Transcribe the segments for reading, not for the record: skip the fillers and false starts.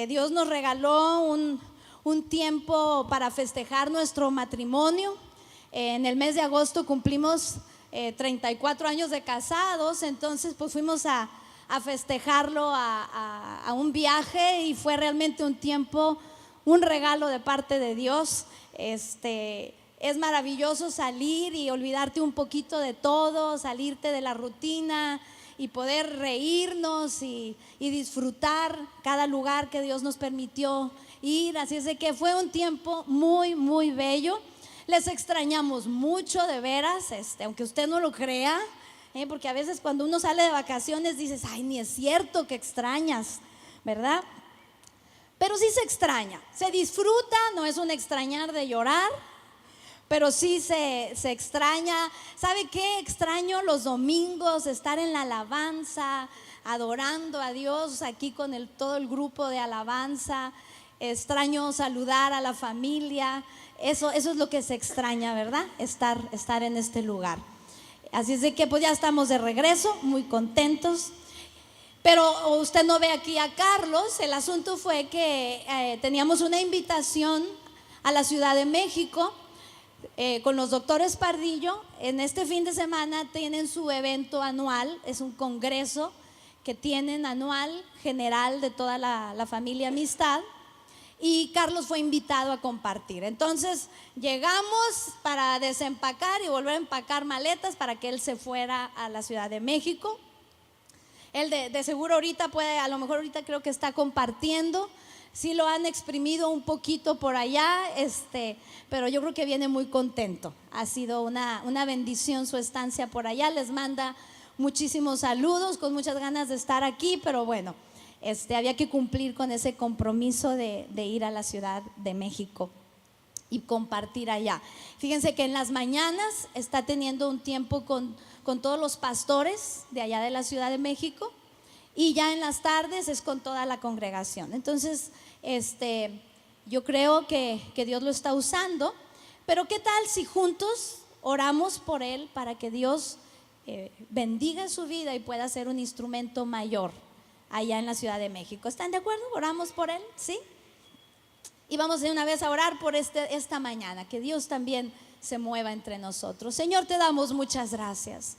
Dios nos regaló un tiempo para festejar nuestro matrimonio. En el mes de agosto cumplimos 34 años de casados, entonces pues fuimos a festejarlo a un viaje y fue realmente un tiempo, un regalo de parte de Dios. Es maravilloso salir y olvidarte un poquito de todo, salirte de la rutina y poder reírnos y disfrutar cada lugar que Dios nos permitió ir. Así es de que fue un tiempo muy, muy bello. Les extrañamos mucho, de veras, aunque usted no lo crea, porque a veces cuando uno sale de vacaciones dices, ay, ni es cierto que extrañas, ¿verdad? Pero sí se extraña, se disfruta, no es un extrañar de llorar, pero sí se extraña. ¿Sabe qué? Extraño los domingos, estar en la alabanza, adorando a Dios aquí con todo el grupo de alabanza. Extraño saludar a la familia. Eso es lo que se extraña, ¿verdad? Estar en este lugar. Así es de que pues ya estamos de regreso, muy contentos. Pero usted no ve aquí a Carlos. El asunto fue que teníamos una invitación a la Ciudad de México con los doctores Pardillo. En este fin de semana tienen su evento anual, es un congreso que tienen anual general de toda la familia Amistad. Y Carlos fue invitado a compartir. Entonces llegamos para desempacar y volver a empacar maletas para que él se fuera a la Ciudad de México. Él de seguro ahorita puede, a lo mejor ahorita creo que está compartiendo. Sí lo han exprimido un poquito por allá, pero yo creo que viene muy contento. Ha sido una bendición su estancia por allá. Les manda muchísimos saludos, con muchas ganas de estar aquí, pero bueno, había que cumplir con ese compromiso de ir a la Ciudad de México y compartir allá. Fíjense que en las mañanas está teniendo un tiempo con todos los pastores de allá de la Ciudad de México, y ya en las tardes es con toda la congregación. Entonces yo creo que Dios lo está usando. Pero ¿qué tal si juntos oramos por él para que Dios bendiga su vida y pueda ser un instrumento mayor allá en la Ciudad de México? ¿Están de acuerdo? ¿Oramos por él? ¿Sí? Y vamos de una vez a orar por esta mañana, que Dios también se mueva entre nosotros. Señor, te damos muchas gracias.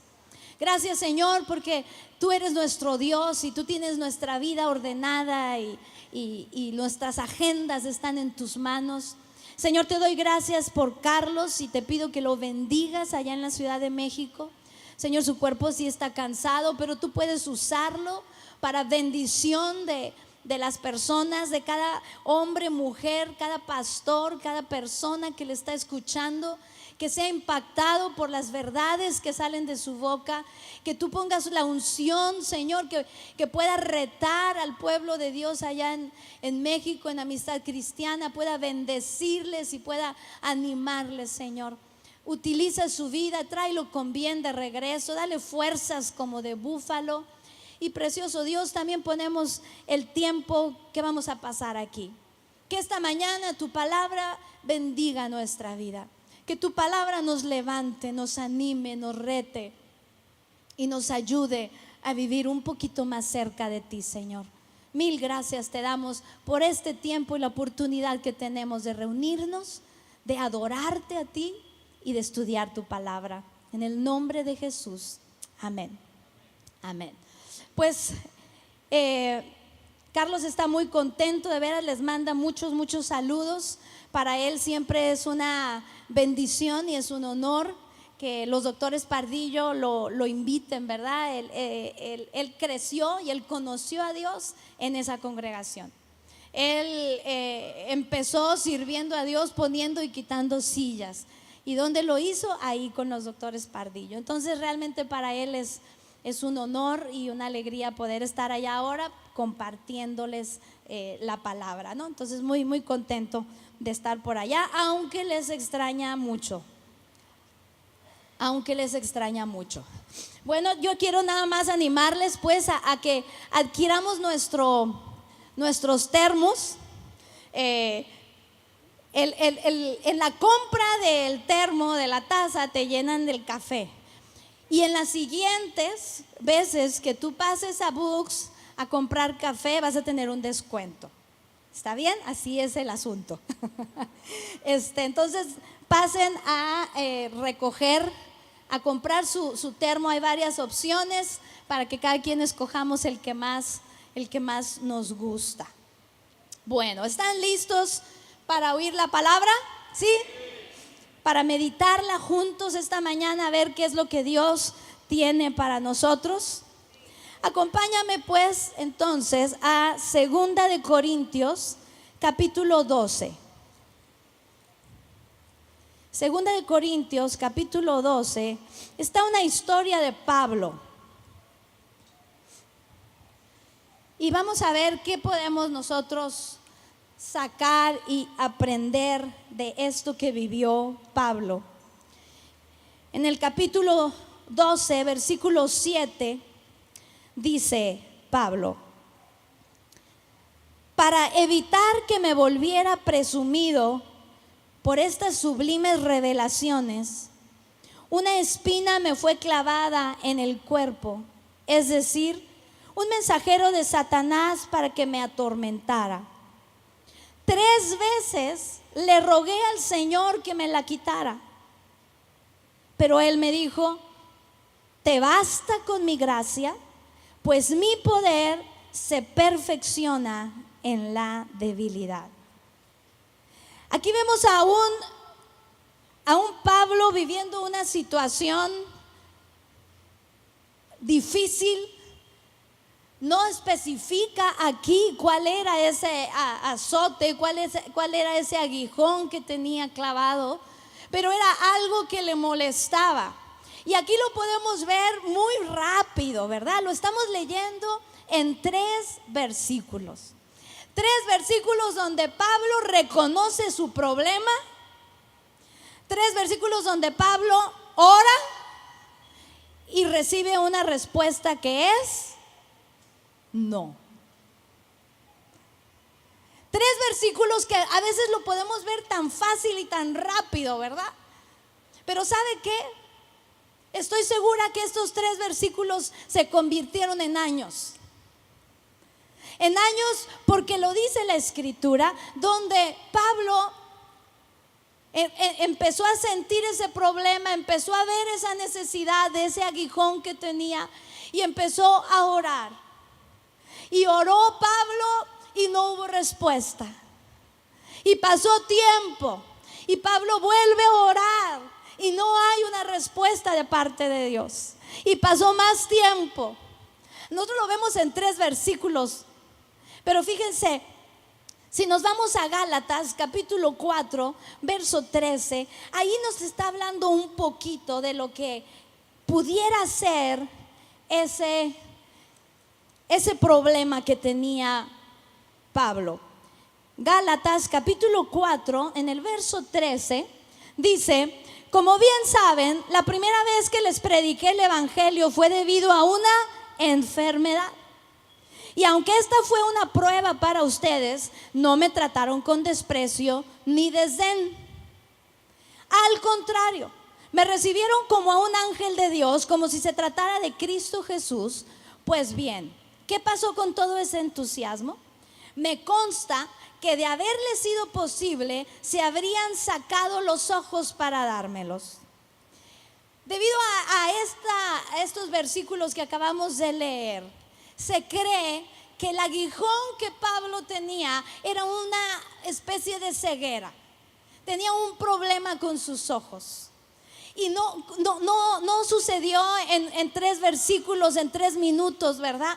Gracias, Señor, porque tú eres nuestro Dios y tú tienes nuestra vida ordenada y nuestras agendas están en tus manos. Señor, te doy gracias por Carlos y te pido que lo bendigas allá en la Ciudad de México. Señor, su cuerpo sí está cansado, pero tú puedes usarlo para bendición de las personas, de cada hombre, mujer, cada pastor, cada persona que le está escuchando, que sea impactado por las verdades que salen de su boca, que tú pongas la unción, Señor, que pueda retar al pueblo de Dios allá en México, en Amistad Cristiana, pueda bendecirles y pueda animarles, Señor. Utiliza su vida, tráelo con bien de regreso, dale fuerzas como de búfalo. Y precioso Dios, también ponemos el tiempo que vamos a pasar aquí. Que esta mañana tu palabra bendiga nuestra vida. Que tu palabra nos levante, nos anime, nos rete y nos ayude a vivir un poquito más cerca de ti, Señor. Mil gracias te damos por este tiempo y la oportunidad que tenemos de reunirnos, de adorarte a ti y de estudiar tu palabra. En el nombre de Jesús. Amén. Amén. Pues Carlos está muy contento, de veras les manda muchos saludos. Para él siempre es una bendición y es un honor que los doctores Pardillo lo inviten, ¿verdad? Él creció y él conoció a Dios en esa congregación. Él empezó sirviendo a Dios poniendo y quitando sillas. ¿Y dónde lo hizo? Ahí con los doctores Pardillo. Entonces realmente para él es un honor y una alegría poder estar allá ahora compartiéndoles la palabra, ¿no? Entonces muy contento de estar por allá, aunque les extraña mucho. Bueno, yo quiero nada más animarles pues a que adquiramos nuestros termos. En la compra del termo, de la taza, te llenan del café. Y en las siguientes veces que tú pases a Books, a comprar café, vas a tener un descuento. ¿Está bien? Así es el asunto. Entonces pasen a recoger, a comprar su termo. Hay varias opciones para que cada quien escojamos el que más nos gusta. Bueno, ¿están listos para oír la palabra? ¿Sí? Para meditarla juntos esta mañana, a ver qué es lo que Dios tiene para nosotros. Acompáñame pues entonces a 2 de Corintios capítulo 12. 2 de Corintios capítulo 12 está una historia de Pablo. Y vamos a ver qué podemos nosotros sacar y aprender de esto que vivió Pablo. En el capítulo 12, versículo 7, dice Pablo: para evitar que me volviera presumido por estas sublimes revelaciones, una espina me fue clavada en el cuerpo, es decir, un mensajero de Satanás para que me atormentara. 3 veces le rogué al Señor que me la quitara, pero Él me dijo: te basta con mi gracia, pues mi poder se perfecciona en la debilidad. Aquí vemos a un Pablo viviendo una situación difícil. No especifica aquí cuál era ese azote, cuál era ese aguijón que tenía clavado, pero era algo que le molestaba. Y aquí lo podemos ver muy rápido, ¿verdad? Lo estamos leyendo en 3 versículos. 3 versículos donde Pablo reconoce su problema. 3 versículos donde Pablo ora y recibe una respuesta que es no. 3 versículos que a veces lo podemos ver tan fácil y tan rápido, ¿verdad? Pero ¿sabe qué? Estoy segura que estos 3 versículos se convirtieron en años. En años, porque lo dice la Escritura, donde Pablo empezó a sentir ese problema, empezó a ver esa necesidad de ese aguijón que tenía y empezó a orar. Y oró Pablo y no hubo respuesta. Y pasó tiempo y Pablo vuelve a orar y no hay una respuesta de parte de Dios. Y pasó más tiempo. Nosotros lo vemos en 3 versículos. Pero fíjense, si nos vamos a Gálatas capítulo 4, verso 13, ahí nos está hablando un poquito de lo que pudiera ser ese problema que tenía Pablo. Gálatas capítulo 4, en el verso 13, dice: como bien saben, la primera vez que les prediqué el evangelio fue debido a una enfermedad. Y aunque esta fue una prueba para ustedes, no me trataron con desprecio ni desdén. Al contrario, me recibieron como a un ángel de Dios, como si se tratara de Cristo Jesús. Pues bien, ¿qué pasó con todo ese entusiasmo? Me consta que de haberle sido posible, se habrían sacado los ojos para dármelos. Debido a estos versículos que acabamos de leer, se cree que el aguijón que Pablo tenía era una especie de ceguera. Tenía un problema con sus ojos. Y no sucedió en 3 versículos, en 3 minutos, ¿verdad?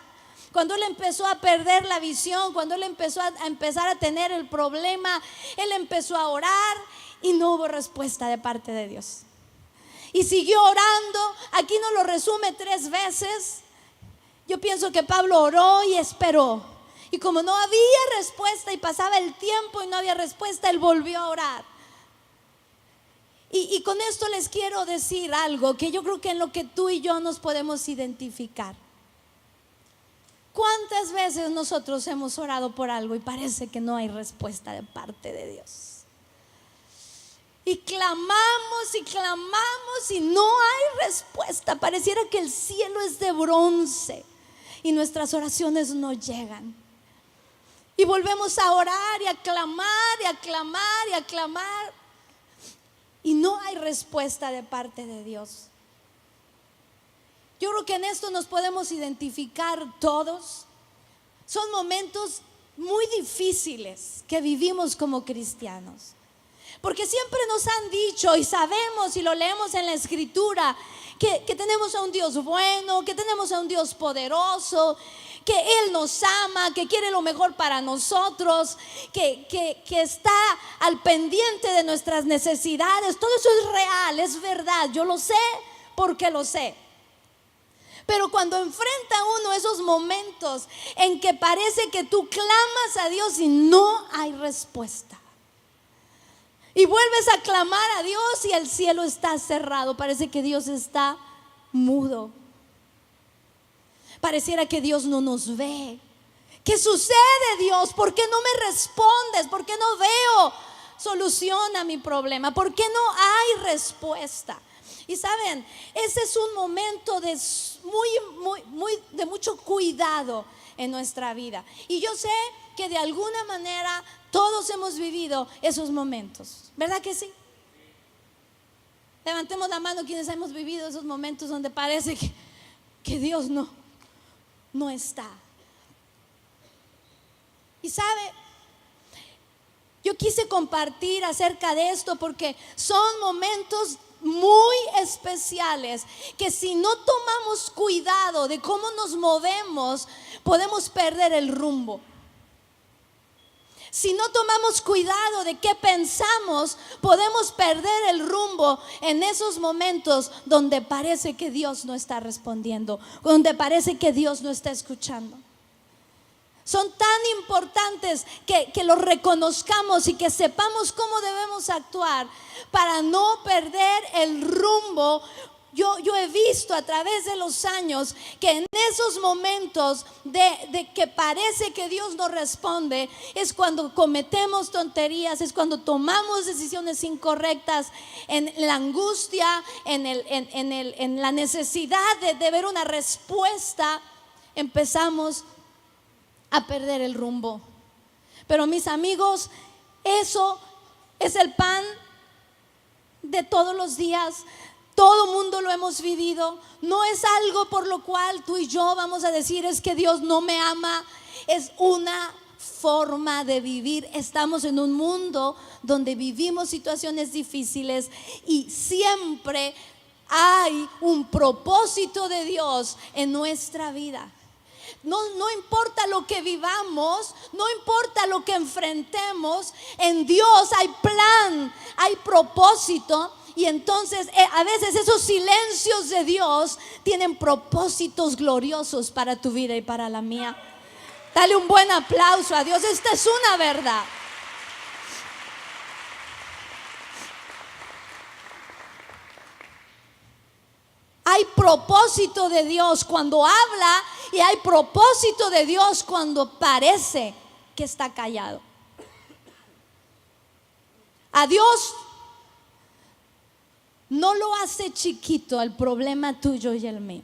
Cuando él empezó a perder la visión, cuando él empezó a empezar a tener el problema, él empezó a orar y no hubo respuesta de parte de Dios. Y siguió orando. Aquí nos lo resume 3 veces. Yo pienso que Pablo oró y esperó. Y como no había respuesta y pasaba el tiempo y no había respuesta, él volvió a orar. Y con esto les quiero decir algo que yo creo que en lo que tú y yo nos podemos identificar. ¿Cuántas veces nosotros hemos orado por algo y parece que no hay respuesta de parte de Dios? Y clamamos y no hay respuesta. Pareciera que el cielo es de bronce. y nuestras oraciones no llegan. Y volvemos a orar y a clamar y a clamar y a clamar. Y no hay respuesta de parte de Dios. Yo creo que en esto nos podemos identificar todos. Son momentos muy difíciles que vivimos como cristianos. Porque siempre nos han dicho y sabemos y lo leemos en la Escritura que tenemos a un Dios bueno, que tenemos a un Dios poderoso, que Él nos ama, que quiere lo mejor para nosotros, que está al pendiente de nuestras necesidades. Todo eso es real, es verdad. Yo lo sé porque lo sé. Pero cuando enfrenta uno esos momentos en que parece que tú clamas a Dios y no hay respuesta, y vuelves a clamar a Dios y el cielo está cerrado, parece que Dios está mudo, pareciera que Dios no nos ve. ¿Qué sucede, Dios? ¿Por qué no me respondes? ¿Por qué no veo solución a mi problema? ¿Por qué no hay respuesta? Y saben, ese es un momento de de mucho cuidado en nuestra vida. Y yo sé que de alguna manera todos hemos vivido esos momentos, ¿verdad que sí? Levantemos la mano quienes hemos vivido esos momentos donde parece que Dios no está. Y sabe, yo quise compartir acerca de esto porque son momentos muy especiales que si no tomamos cuidado de cómo nos movemos, podemos perder el rumbo. Si no tomamos cuidado de qué pensamos, podemos perder el rumbo en esos momentos donde parece que Dios no está respondiendo, donde parece que Dios no está escuchando. Son tan importantes que los reconozcamos y que sepamos cómo debemos actuar para no perder el rumbo. Yo he visto a través de los años que en esos momentos de que parece que Dios no responde, es cuando cometemos tonterías, es cuando tomamos decisiones incorrectas, en la angustia, en la necesidad de ver una respuesta, empezamos a perder el rumbo. Pero mis amigos, eso es el pan de todos los días. Todo mundo lo hemos vivido. No es algo por lo cual tú y yo vamos a decir es que Dios no me ama. Es una forma de vivir. Estamos en un mundo donde vivimos situaciones difíciles y siempre hay un propósito de Dios en nuestra vida. No importa lo que vivamos, no importa lo que enfrentemos, en Dios hay plan, hay propósito. Y entonces a veces esos silencios de Dios tienen propósitos gloriosos para tu vida y para la mía. Dale un buen aplauso a Dios, esta es una verdad. Hay propósito de Dios cuando habla y hay propósito de Dios cuando parece que está callado. A Dios no lo hace chiquito el problema tuyo y el mío.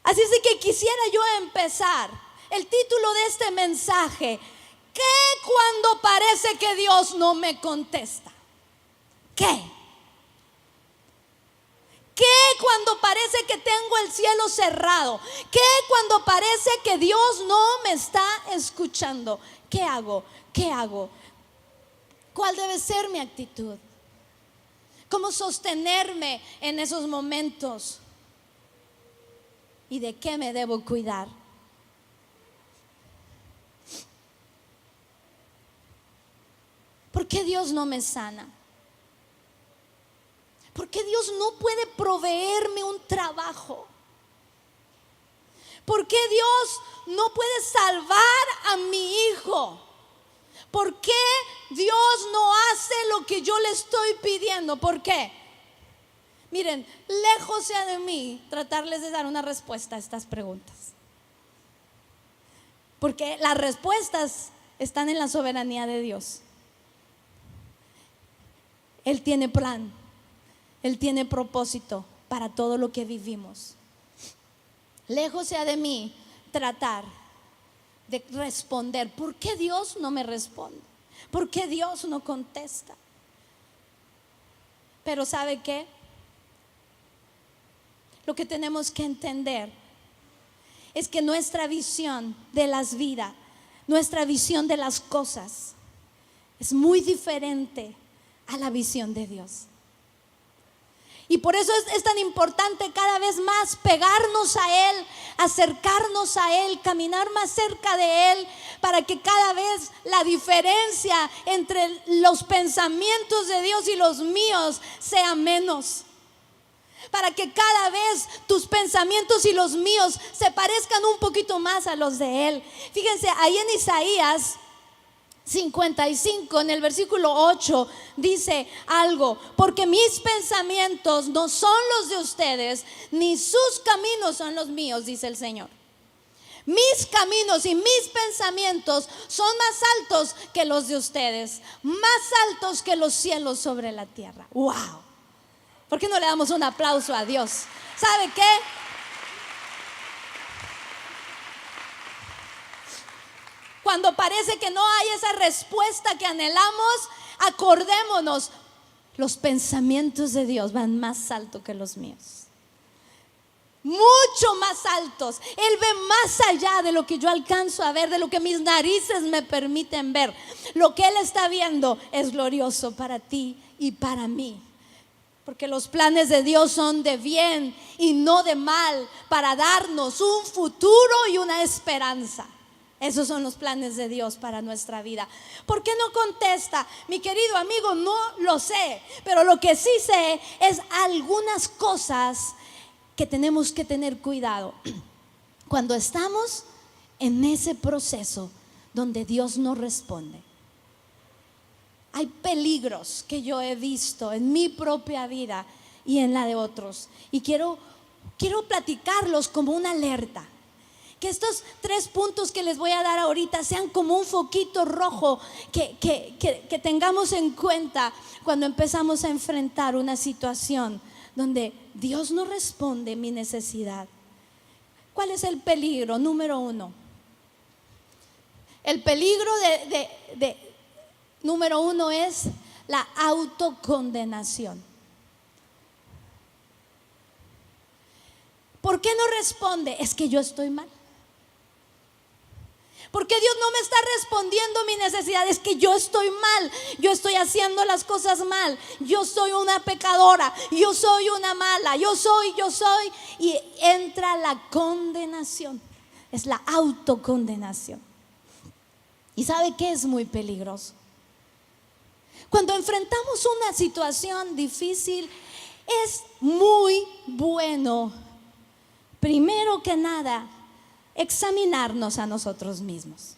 Así es de que quisiera yo empezar el título de este mensaje: ¿qué cuando parece que Dios no me contesta? ¿Qué? ¿Qué cuando parece que tengo el cielo cerrado? ¿Qué cuando parece que Dios no me está escuchando? ¿Qué hago? ¿Qué hago? ¿Cuál debe ser mi actitud? ¿Cómo sostenerme en esos momentos? ¿Y de qué me debo cuidar? ¿Por qué Dios no me sana? ¿Por qué Dios no puede proveerme un trabajo? ¿Por qué Dios no puede salvar a mi hijo? ¿Por qué Dios no hace lo que yo le estoy pidiendo? ¿Por qué? Miren, lejos sea de mí tratarles de dar una respuesta a estas preguntas, porque las respuestas están en la soberanía de Dios. Él tiene plan, Él tiene propósito para todo lo que vivimos. lejos sea de mí tratar de responder. ¿Por qué Dios no me responde? ¿Por qué Dios no contesta? Pero ¿sabe qué? Lo que tenemos que entender es que nuestra visión de las vidas, nuestra visión de las cosas es muy diferente a la visión de Dios. Y por eso es tan importante cada vez más pegarnos a Él, acercarnos a Él, caminar más cerca de Él, para que cada vez la diferencia entre los pensamientos de Dios y los míos sea menos. Para que cada vez tus pensamientos y los míos se parezcan un poquito más a los de Él. Fíjense, ahí en Isaías 55, en el versículo 8, dice algo: porque mis pensamientos no son los de ustedes, ni sus caminos son los míos, dice el Señor. Mis caminos y mis pensamientos son más altos que los de ustedes, más altos que los cielos sobre la tierra. ¡Wow! ¿Por qué no le damos un aplauso a Dios? ¿Sabe qué? Cuando parece que no hay esa respuesta que anhelamos, acordémonos, los pensamientos de Dios van más alto que los míos. Mucho más altos. Él ve más allá de lo que yo alcanzo a ver, de lo que mis narices me permiten ver. Lo que Él está viendo es glorioso para ti y para mí. Porque los planes de Dios son de bien y no de mal, para darnos un futuro y una esperanza. Esos son los planes de Dios para nuestra vida. ¿Por qué no contesta? Mi querido amigo, no lo sé. Pero lo que sí sé es algunas cosas que tenemos que tener cuidado cuando estamos en ese proceso donde Dios no responde. Hay peligros que yo he visto en mi propia vida y en la de otros. Y quiero platicarlos como una alerta. Que estos 3 puntos que les voy a dar ahorita sean como un foquito rojo que tengamos en cuenta cuando empezamos a enfrentar una situación donde Dios no responde mi necesidad. ¿Cuál es el peligro? Número 1. El peligro número 1 es la autocondenación. ¿Por qué no responde? Es que yo estoy mal. ¿Por qué Dios no me está respondiendo mi necesidad? Es que yo estoy mal, yo estoy haciendo las cosas mal, yo soy una pecadora, yo soy una mala, yo soy, y entra la condenación, es la autocondenación. ¿Y sabe qué es muy peligroso? Cuando enfrentamos una situación difícil, es muy bueno, primero que nada, examinarnos a nosotros mismos,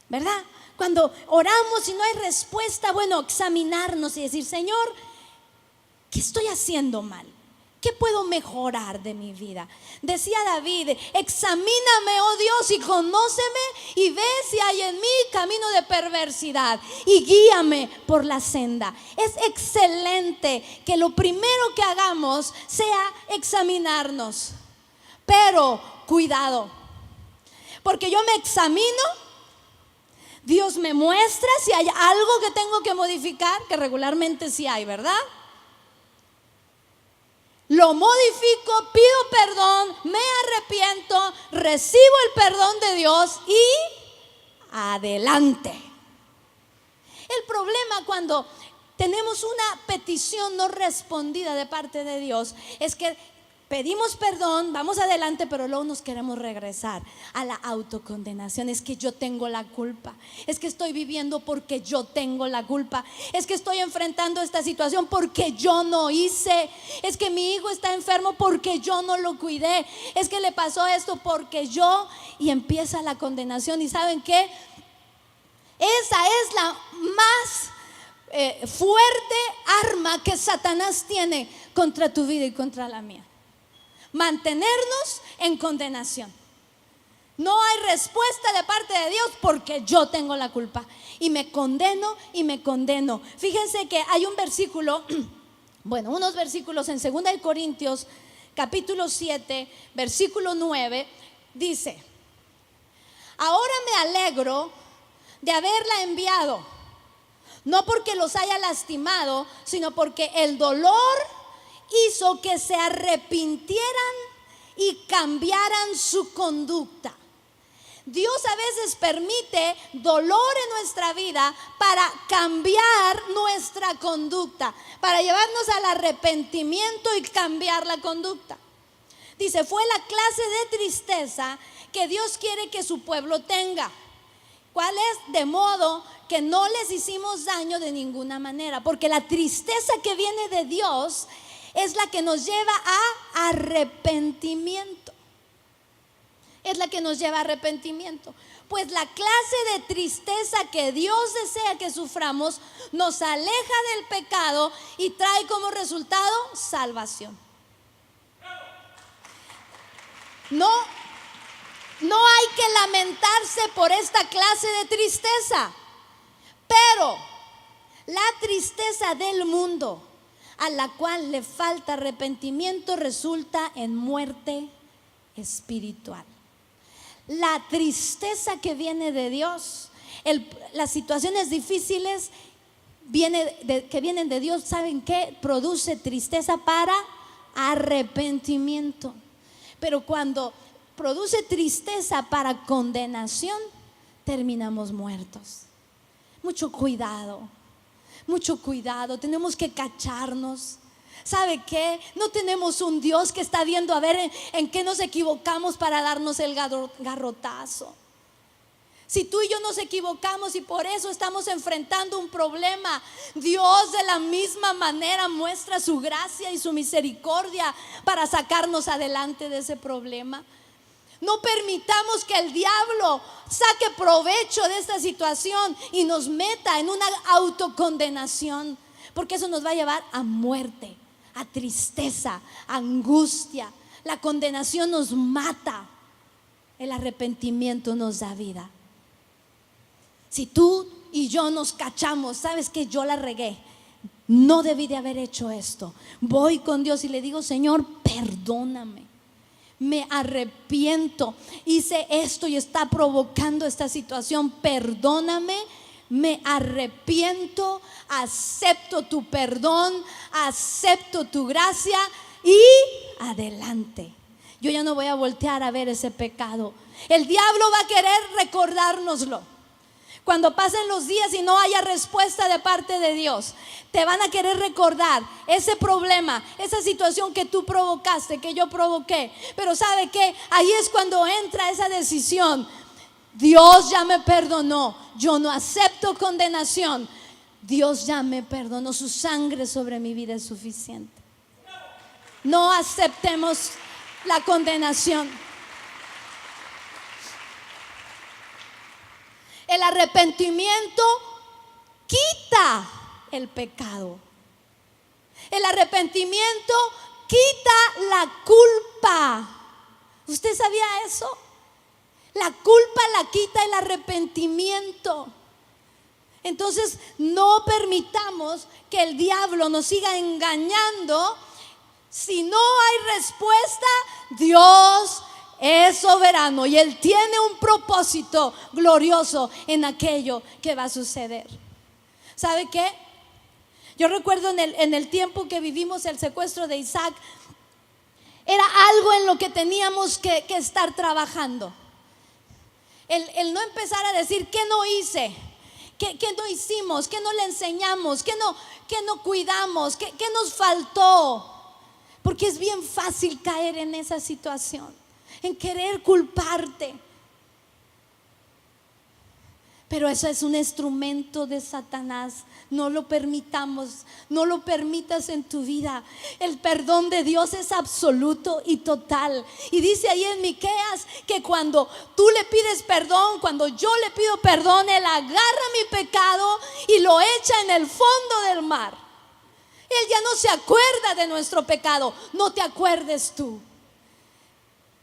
¿verdad? Cuando oramos y no hay respuesta, bueno, examinarnos y decir: Señor, ¿qué estoy haciendo mal? ¿Qué puedo mejorar de mi vida? Decía David: examíname, oh Dios, y conóceme, y ve si hay en mí camino de perversidad, y guíame por la senda. Es excelente que lo primero que hagamos sea examinarnos. Pero cuidado, porque yo me examino, Dios me muestra si hay algo que tengo que modificar, que regularmente sí hay, ¿verdad? Lo modifico, pido perdón, me arrepiento, recibo el perdón de Dios y adelante. El problema cuando tenemos una petición no respondida de parte de Dios es que pedimos perdón, vamos adelante, pero luego nos queremos regresar a la autocondenación. Es que yo tengo la culpa, es que estoy viviendo porque yo tengo la culpa, es que estoy enfrentando esta situación porque yo no hice, es que mi hijo está enfermo porque yo no lo cuidé, es que le pasó esto porque yo, y empieza la condenación. ¿Y saben qué? Esa es la más fuerte arma que Satanás tiene contra tu vida y contra la mía. Mantenernos en condenación. No hay respuesta de parte de Dios porque yo tengo la culpa y me condeno y me condeno. Fíjense que hay un versículo, bueno, unos versículos en 2 Corintios capítulo 7, versículo 9, dice: ahora me alegro de haberla enviado, no porque los haya lastimado, sino porque el dolor hizo que se arrepintieran y cambiaran su conducta. Dios a veces permite dolor en nuestra vida para cambiar nuestra conducta, para llevarnos al arrepentimiento y cambiar la conducta. Dice, fue la clase de tristeza que Dios quiere que su pueblo tenga. ¿Cuál es? De modo que no les hicimos daño de ninguna manera, porque la tristeza que viene de Dios es la que nos lleva a arrepentimiento. Es la que nos lleva a arrepentimiento. Pues la clase de tristeza que Dios desea que suframos nos aleja del pecado y trae como resultado salvación. No hay que lamentarse por esta clase de tristeza, pero la tristeza del mundo, a la cual le falta arrepentimiento, resulta en muerte espiritual. La tristeza que viene de Dios, las situaciones difíciles que vienen de Dios, ¿saben qué? Produce tristeza para arrepentimiento. Pero cuando produce tristeza para condenación, terminamos muertos. Mucho cuidado, tenemos que cacharnos. ¿Sabe qué? No tenemos un Dios que está viendo a ver en qué nos equivocamos para darnos el garrotazo. Si tú y yo nos equivocamos y por eso estamos enfrentando un problema, Dios de la misma manera muestra su gracia y su misericordia para sacarnos adelante de ese problema. No permitamos que el diablo saque provecho de esta situación y nos meta en una autocondenación, porque eso nos va a llevar a muerte, a tristeza, a angustia. La condenación nos mata, el arrepentimiento nos da vida. Si tú y yo nos cachamos, sabes que yo la regué, no debí de haber hecho esto, voy con Dios y le digo: Señor, perdóname, me arrepiento, hice esto y está provocando esta situación, perdóname, me arrepiento, acepto tu perdón, acepto tu gracia y adelante. Yo ya no voy a voltear a ver ese pecado. El diablo va a querer recordárnoslo. Cuando pasen los días y no haya respuesta de parte de Dios, te van a querer recordar ese problema, esa situación que tú provocaste, que yo provoqué. Pero ¿sabe qué? Ahí es cuando entra esa decisión. Dios ya me perdonó, yo no acepto condenación. Dios ya me perdonó, su sangre sobre mi vida es suficiente. No aceptemos la condenación. El arrepentimiento quita el pecado. El arrepentimiento quita la culpa. ¿Usted sabía eso? La culpa la quita el arrepentimiento. Entonces no permitamos que el diablo nos siga engañando. Si no hay respuesta, Dios es soberano y Él tiene un propósito glorioso en aquello que va a suceder. ¿Sabe qué? Yo recuerdo en el tiempo que vivimos el secuestro de Isaac, era algo en lo que teníamos que estar trabajando. El no empezar a decir qué no hice, qué no hicimos, qué no le enseñamos, qué no cuidamos, qué nos faltó. Porque es bien fácil caer en esa situación, en querer culparte. Pero eso es un instrumento de Satanás. No lo permitamos, no lo permitas en tu vida. El perdón de Dios es absoluto y total. Y dice ahí en Miqueas que cuando tú le pides perdón, cuando yo le pido perdón, Él agarra mi pecado y lo echa en el fondo del mar. Él ya no se acuerda de nuestro pecado. No te acuerdes tú.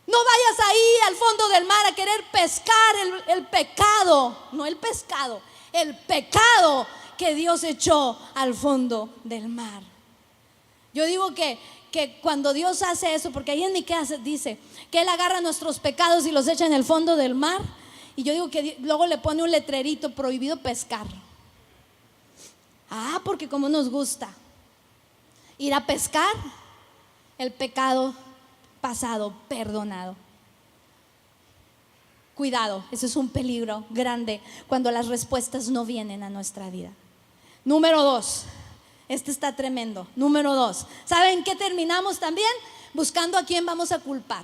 No vayas ahí al fondo del mar a querer pescar el pecado. No el pescado, el pecado que Dios echó al fondo del mar. Yo digo que que cuando Dios hace eso, porque ahí en Miqueas dice que Él agarra nuestros pecados y los echa en el fondo del mar, y yo digo que luego le pone un letrerito: prohibido pescar. Porque como nos gusta ir a pescar el pecado pasado perdonado. Cuidado, ese es un peligro grande cuando las respuestas no vienen a nuestra vida. Número 2, este está tremendo. Número 2, ¿saben qué terminamos también? Buscando a quién vamos a culpar.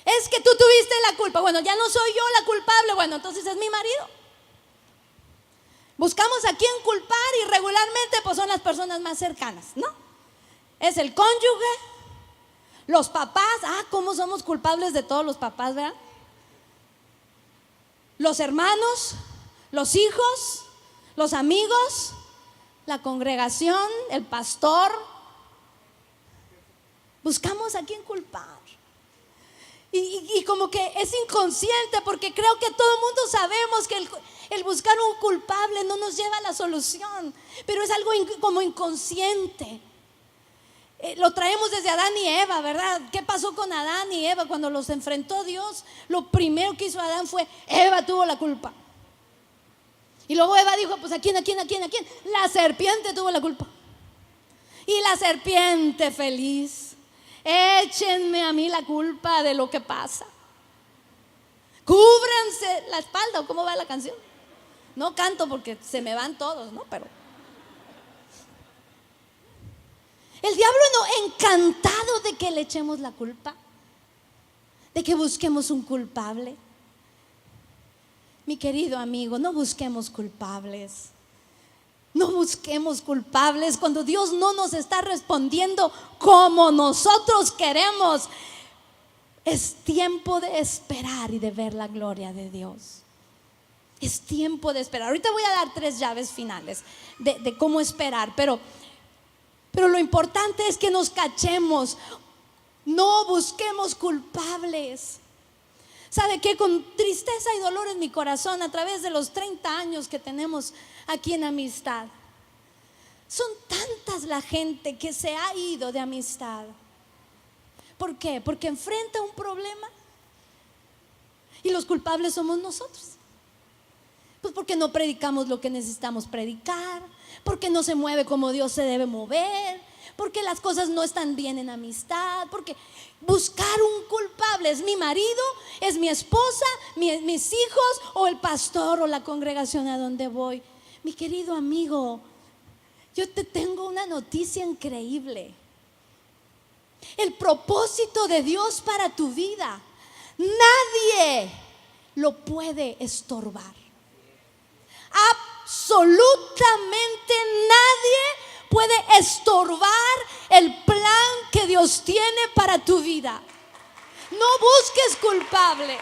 Es que tú tuviste la culpa. Bueno, ya no soy yo la culpable. Bueno, entonces es mi marido. Buscamos a quién culpar y regularmente pues son las personas más cercanas, ¿no? Es el cónyuge, los papás. ¿Cómo somos culpables de todos los papás, verdad? Los hermanos, los hijos, los amigos, la congregación, el pastor. Buscamos a quién culpar. Y como que es inconsciente, porque creo que todo el mundo sabemos que el buscar un culpable no nos lleva a la solución, pero es algo como inconsciente. Lo traemos desde Adán y Eva, ¿verdad? ¿Qué pasó con Adán y Eva cuando los enfrentó Dios? Lo primero que hizo Adán fue: Eva tuvo la culpa. Y luego Eva dijo: pues ¿a quién? La serpiente tuvo la culpa. Y la serpiente feliz: échenme a mí la culpa de lo que pasa. Cúbranse la espalda. ¿O cómo va la canción? No canto porque se me van todos, ¿no? Pero el diablo no, encantado de que le echemos la culpa, de que busquemos un culpable. Mi querido amigo, no busquemos culpables. No busquemos culpables cuando Dios no nos está respondiendo como nosotros queremos. Es tiempo de esperar y de ver la gloria de Dios. Es tiempo de esperar. Ahorita voy a dar 3 llaves finales de cómo esperar, pero lo importante es que nos cachemos. No busquemos culpables. ¿Sabe qué? Con tristeza y dolor en mi corazón, a través de los 30 años que tenemos aquí en Amistad, son tantas la gente que se ha ido de Amistad. ¿Por qué? Porque enfrenta un problema y los culpables somos nosotros. Pues porque no predicamos lo que necesitamos predicar, porque no se mueve como Dios se debe mover, porque las cosas no están bien en Amistad, porque buscar un culpable es mi marido, es mi esposa, mis hijos, o el pastor, o la congregación a donde voy. Mi querido amigo, yo te tengo una noticia increíble. El propósito de Dios para tu vida, nadie lo puede estorbar. Absolutamente nadie puede estorbar el plan que Dios tiene para tu vida. No busques culpables.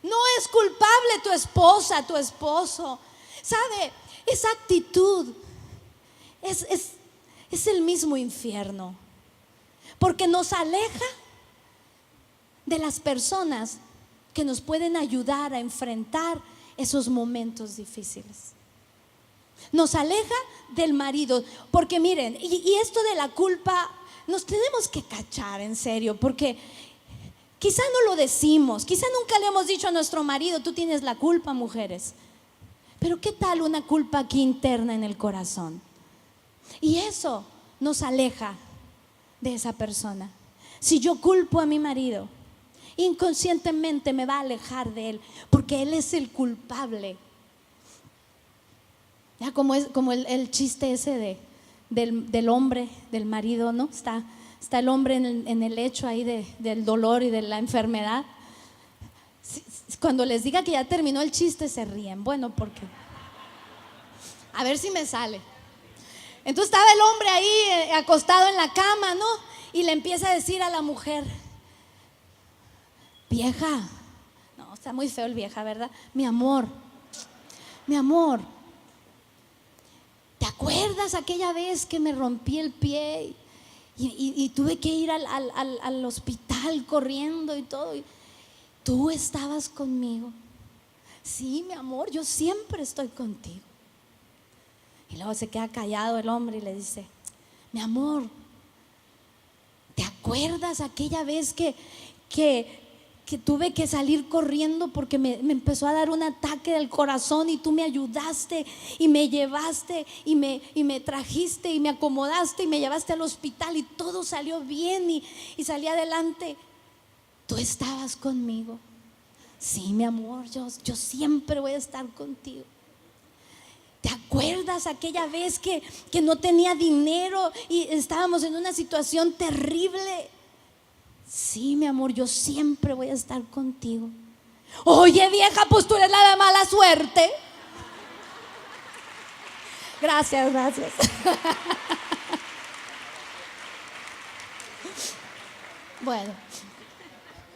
No es culpable tu esposa, tu esposo. ¿Sabe? Esa actitud es el mismo infierno, porque nos aleja de las personas que nos pueden ayudar a enfrentar esos momentos difíciles. Nos aleja del marido, porque miren, y esto de la culpa nos tenemos que cachar en serio, porque quizá no lo decimos, quizá nunca le hemos dicho a nuestro marido: tú tienes la culpa, mujeres. Pero ¿qué tal una culpa aquí interna en el corazón? Y eso nos aleja de esa persona. Si yo culpo a mi marido, inconscientemente me va a alejar de él, porque él es el culpable. Ya como el chiste ese del hombre, del marido, ¿no? Está el hombre en el lecho ahí del dolor y de la enfermedad. Cuando les diga que ya terminó el chiste se ríen. Bueno, porque a ver si me sale. Entonces estaba el hombre ahí acostado en la cama, ¿no? Y le empieza a decir a la mujer: vieja, no, está muy feo el vieja, ¿verdad? Mi amor, ¿te acuerdas aquella vez que me rompí el pie y tuve que ir al hospital corriendo y todo? Y tú estabas conmigo. Sí, mi amor, yo siempre estoy contigo. Y luego se queda callado el hombre y le dice: mi amor, ¿te acuerdas aquella vez que tuve que salir corriendo porque me empezó a dar un ataque del corazón y tú me ayudaste y me llevaste y me trajiste y me acomodaste y me llevaste al hospital y todo salió bien y salí adelante? Tú estabas conmigo. Sí, mi amor, yo siempre voy a estar contigo. ¿Te acuerdas aquella vez que no tenía dinero y estábamos en una situación terrible? Sí, mi amor, yo siempre voy a estar contigo. Oye, vieja, pues tú eres la de mala suerte. Gracias. Bueno,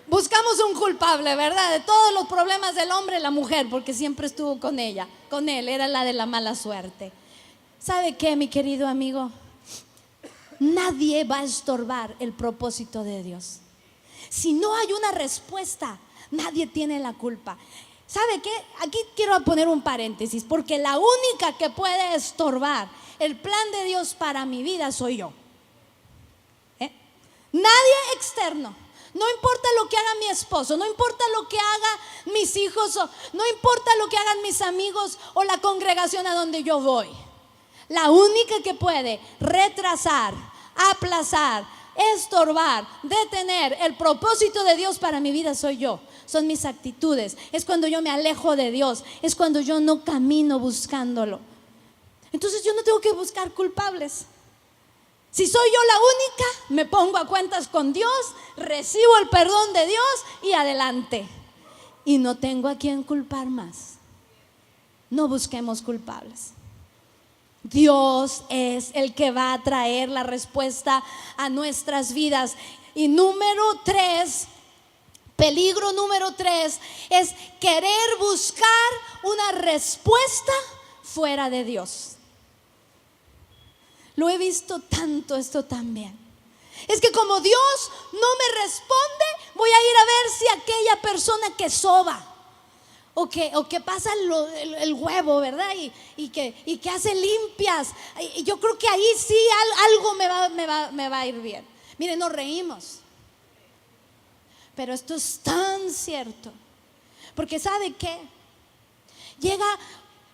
buscamos un culpable, ¿verdad? De todos los problemas del hombre, la mujer, porque siempre estuvo con ella, con él, era la de la mala suerte. ¿Sabe qué, mi querido amigo? Nadie va a estorbar el propósito de Dios. Si no hay una respuesta, nadie tiene la culpa. ¿Sabe qué? Aquí quiero poner un paréntesis, porque la única que puede estorbar el plan de Dios para mi vida soy yo. Nadie externo. No importa lo que haga mi esposo, no importa lo que hagan mis hijos, no importa lo que hagan mis amigos o la congregación a donde yo voy. La única que puede retrasar, aplazar, estorbar, detener el propósito de Dios para mi vida soy yo. Son mis actitudes. Es cuando yo me alejo de Dios. Es cuando yo no camino buscándolo. Entonces yo no tengo que buscar culpables. Si soy yo la única, me pongo a cuentas con Dios, recibo el perdón de Dios y adelante. Y no tengo a quien culpar más. No busquemos culpables. Dios es el que va a traer la respuesta a nuestras vidas. Y peligro número 3 es querer buscar una respuesta fuera de Dios. Lo he visto tanto esto también. Es que como Dios no me responde, voy a ir a ver si aquella persona que soba o que pasa el huevo, ¿verdad? Y que hace limpias. Y yo creo que ahí sí algo me va a ir bien. Miren, nos reímos, pero esto es tan cierto. Porque ¿sabe qué? Llega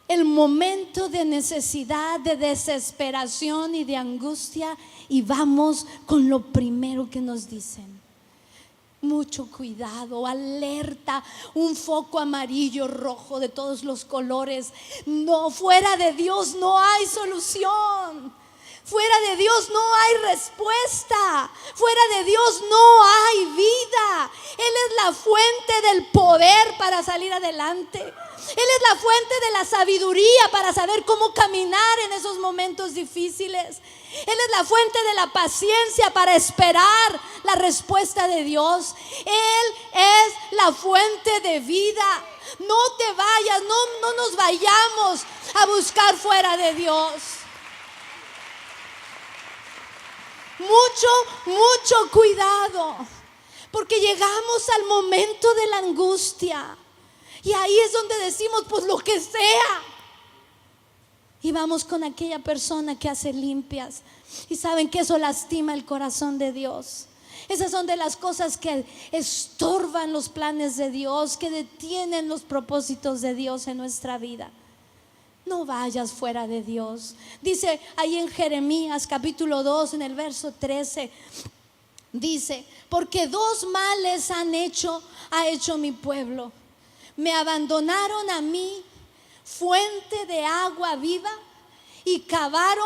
el momento de necesidad, de desesperación y de angustia, y vamos con lo primero que nos dicen. Mucho cuidado, alerta, un foco amarillo, rojo, de todos los colores. No, fuera de Dios no hay solución. Fuera de Dios no hay respuesta. Fuera de Dios no hay vida. Él es la fuente del poder para salir adelante. Él es la fuente de la sabiduría para saber cómo caminar en esos momentos difíciles. Él es la fuente de la paciencia para esperar la respuesta de Dios. Él es la fuente de vida. No te vayas, no nos vayamos a buscar fuera de Dios. Mucho cuidado, porque llegamos al momento de la angustia y ahí es donde decimos, pues lo que sea. Y vamos con aquella persona que hace limpias. Y saben que eso lastima el corazón de Dios. Esas son de las cosas que estorban los planes de Dios, que detienen los propósitos de Dios en nuestra vida. No vayas fuera de Dios. Dice ahí en Jeremías capítulo 2 en el verso 13. Dice: porque dos males ha hecho mi pueblo. Me abandonaron a mí, fuente de agua viva, y cavaron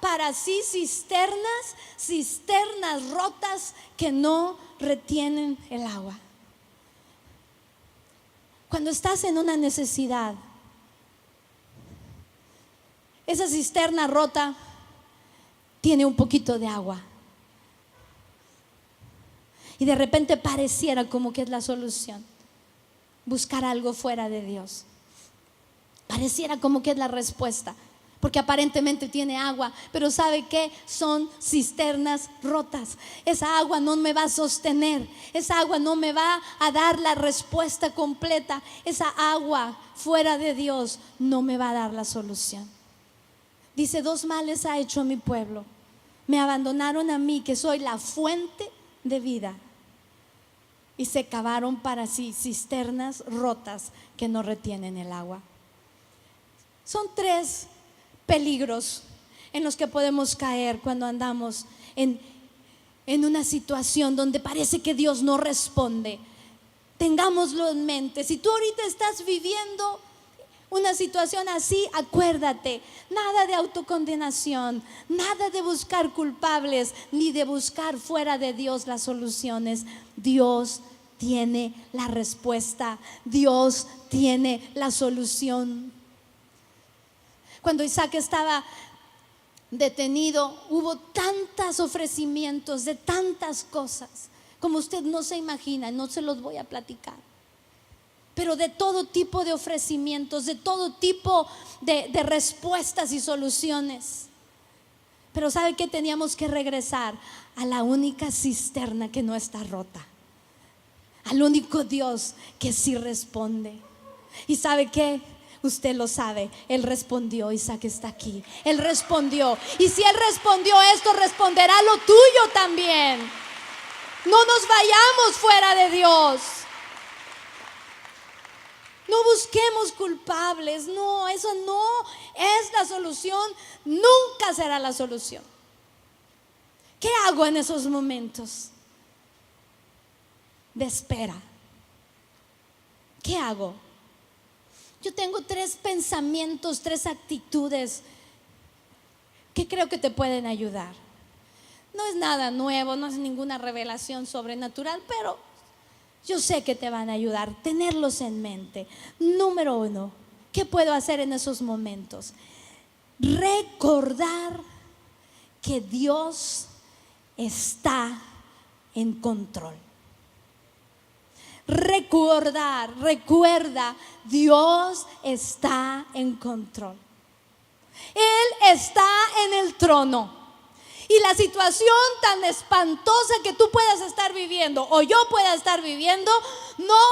para sí cisternas rotas que no retienen el agua. Cuando estás en una necesidad, esa cisterna rota tiene un poquito de agua y de repente pareciera como que es la solución. Buscar algo fuera de Dios pareciera como que es la respuesta, porque aparentemente tiene agua, pero ¿sabe qué? Son cisternas rotas. Esa agua no me va a sostener, esa agua no me va a dar la respuesta completa, esa agua fuera de Dios no me va a dar la solución. Dice: 2 males ha hecho mi pueblo, me abandonaron a mí, que soy la fuente de vida, y se cavaron para sí cisternas rotas que no retienen el agua. Son 3 peligros en los que podemos caer cuando andamos en una situación donde parece que Dios no responde. Tengámoslo en mente. Si tú ahorita estás viviendo una situación así, acuérdate, nada de autocondenación, nada de buscar culpables, ni de buscar fuera de Dios las soluciones. Dios tiene la respuesta, Dios tiene la solución. Cuando Isaac estaba detenido, hubo tantos ofrecimientos de tantas cosas como usted no se imagina, no se los voy a platicar, pero de todo tipo de ofrecimientos, de todo tipo de respuestas y soluciones. Pero ¿sabe qué? Teníamos que regresar a la única cisterna que no está rota, al único Dios que sí responde. ¿Y sabe qué? Usted lo sabe, Él respondió. Isaac está aquí, Él respondió. Y si Él respondió esto, responderá lo tuyo también. No nos vayamos fuera de Dios. No busquemos culpables. No, eso no es la solución. Nunca será la solución. ¿Qué hago en esos momentos de espera? ¿Qué hago? Yo tengo 3 pensamientos, 3 actitudes que creo que te pueden ayudar. No es nada nuevo, no es ninguna revelación sobrenatural, pero yo sé que te van a ayudar. Tenerlos en mente. Número 1, ¿qué puedo hacer en esos momentos? Recordar que Dios está en control. Recuerda, Dios está en control. Él está en el trono. Y la situación tan espantosa que tú puedas estar viviendo o yo pueda estar viviendo, no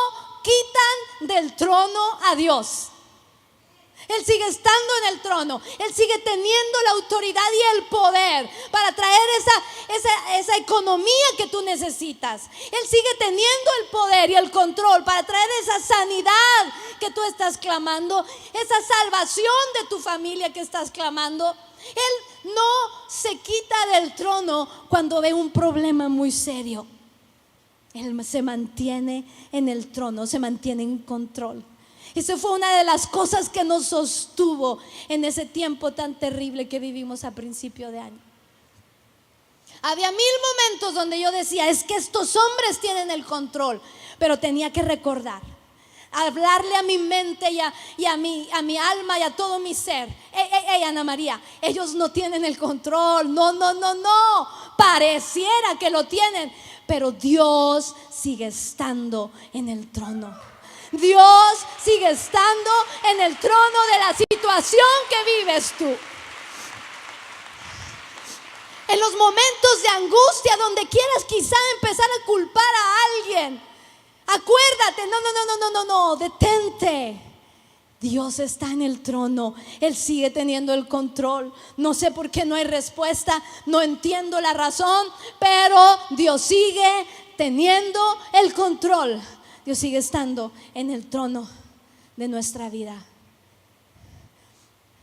quitan del trono a Dios. Él sigue estando en el trono. Él sigue teniendo la autoridad y el poder para traer esa economía que tú necesitas. Él sigue teniendo el poder y el control para traer esa sanidad que tú estás clamando, esa salvación de tu familia que estás clamando. Él no se quita del trono cuando ve un problema muy serio. Él se mantiene en el trono, se mantiene en control. Esa fue una de las cosas que nos sostuvo en ese tiempo tan terrible que vivimos a principio de año. Había 1000 momentos donde yo decía: es que estos hombres tienen el control, pero tenía que recordar, hablarle a mi mente y a mi alma y a todo mi ser: hey, Ana María, ellos no tienen el control, no, pareciera que lo tienen, pero Dios sigue estando en el trono. Dios sigue estando en el trono de la situación que vives tú. En los momentos de angustia, donde quieras quizá empezar a culpar a alguien, acuérdate, no, detente. Dios está en el trono, Él sigue teniendo el control. No sé por qué no hay respuesta, no entiendo la razón, pero Dios sigue teniendo el control. Dios sigue estando en el trono de nuestra vida.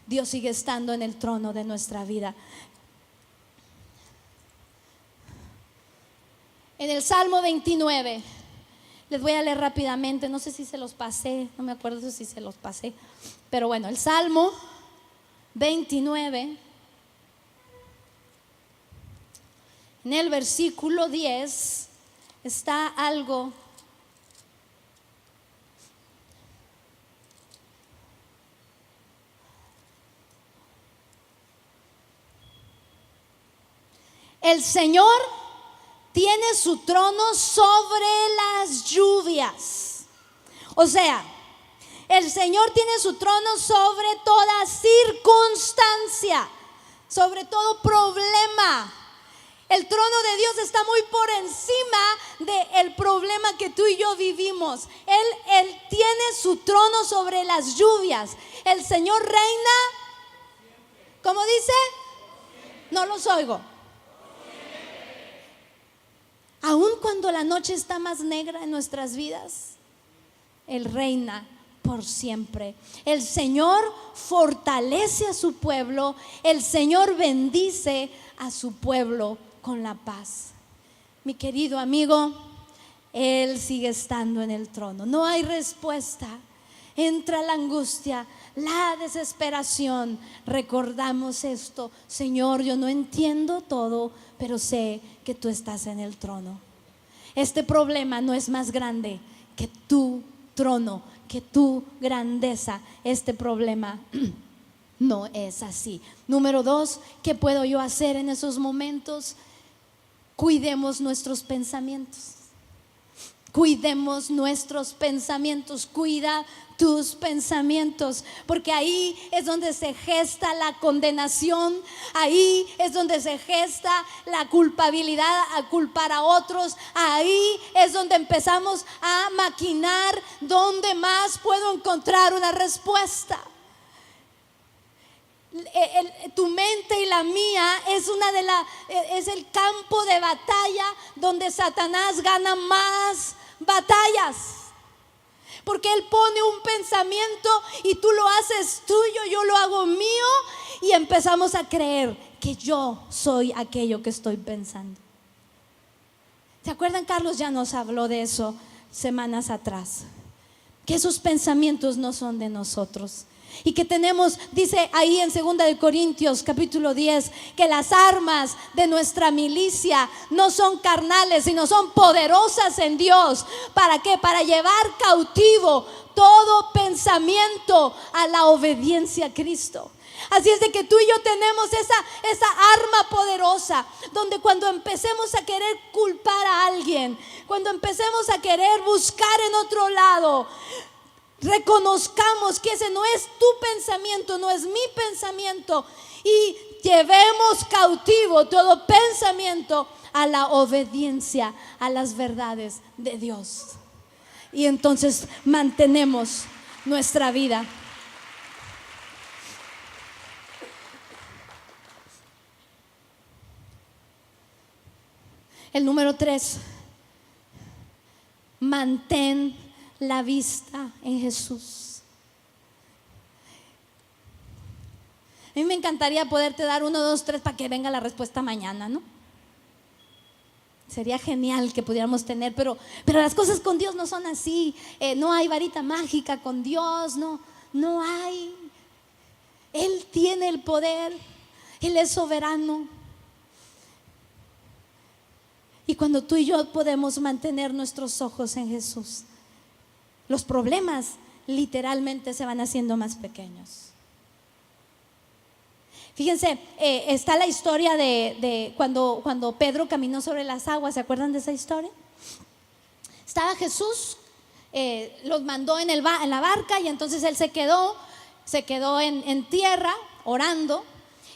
Dios sigue estando en el trono de nuestra vida. En el Salmo 29, les voy a leer rápidamente, no sé si se los pasé, no me acuerdo si se los pasé, pero bueno, el Salmo 29, en el versículo 10 está algo el Señor tiene su trono sobre las lluvias. O sea, El Señor tiene su trono sobre toda circunstancia, sobre todo problema. El trono de Dios está muy por encima del problema que tú y yo vivimos. Él tiene su trono sobre las lluvias. El Señor reina, ¿cómo dice? No los oigo. Aun cuando la noche está más negra en nuestras vidas, Él reina por siempre. El Señor fortalece a su pueblo. El Señor bendice a su pueblo con la paz. Mi querido amigo, Él sigue estando en el trono. No hay respuesta. Entra la angustia, la desesperación. Recordamos esto: Señor, yo no entiendo todo, pero sé que tú estás en el trono. Este problema no es más grande que tu trono, que tu grandeza. Este problema no es así. Número 2, ¿qué puedo yo hacer en esos momentos? Cuidemos nuestros pensamientos. Cuidemos nuestros pensamientos. Cuida tus pensamientos, porque ahí es donde se gesta la condenación. Ahí es donde se gesta la culpabilidad a culpar a otros. Ahí es donde empezamos a maquinar dónde más puedo encontrar una respuesta. Tu mente y la mía es el campo de batalla donde Satanás gana más batallas, porque él pone un pensamiento y tú lo haces tuyo, yo lo hago mío, y empezamos a creer que yo soy aquello que estoy pensando. ¿Se acuerdan? Carlos ya nos habló de eso semanas atrás, que esos pensamientos no son de nosotros. Y que tenemos, dice ahí en 2 de Corintios capítulo 10, que las armas de nuestra milicia no son carnales, sino son poderosas en Dios. ¿Para qué? Para llevar cautivo todo pensamiento a la obediencia a Cristo. Así es de que tú y yo tenemos esa arma poderosa, donde cuando empecemos a querer culpar a alguien, cuando empecemos a querer buscar en otro lado, reconozcamos que ese no es tu pensamiento, no es mi pensamiento, y llevemos cautivo todo pensamiento a la obediencia a las verdades de Dios. Y entonces mantenemos nuestra vida. El número 3, mantén la vista en Jesús. A mí me encantaría poderte dar 1, 2, 3 para que venga la respuesta mañana, ¿no? Sería genial que pudiéramos tener, pero las cosas con Dios no son así. No hay varita mágica con Dios, no hay. Él tiene el poder, Él es soberano. Y cuando tú y yo podemos mantener nuestros ojos en Jesús, los problemas literalmente se van haciendo más pequeños. Fíjense, está la historia de cuando Pedro caminó sobre las aguas. ¿Se acuerdan de esa historia? Estaba Jesús, los mandó en la barca, y entonces él se quedó en tierra orando.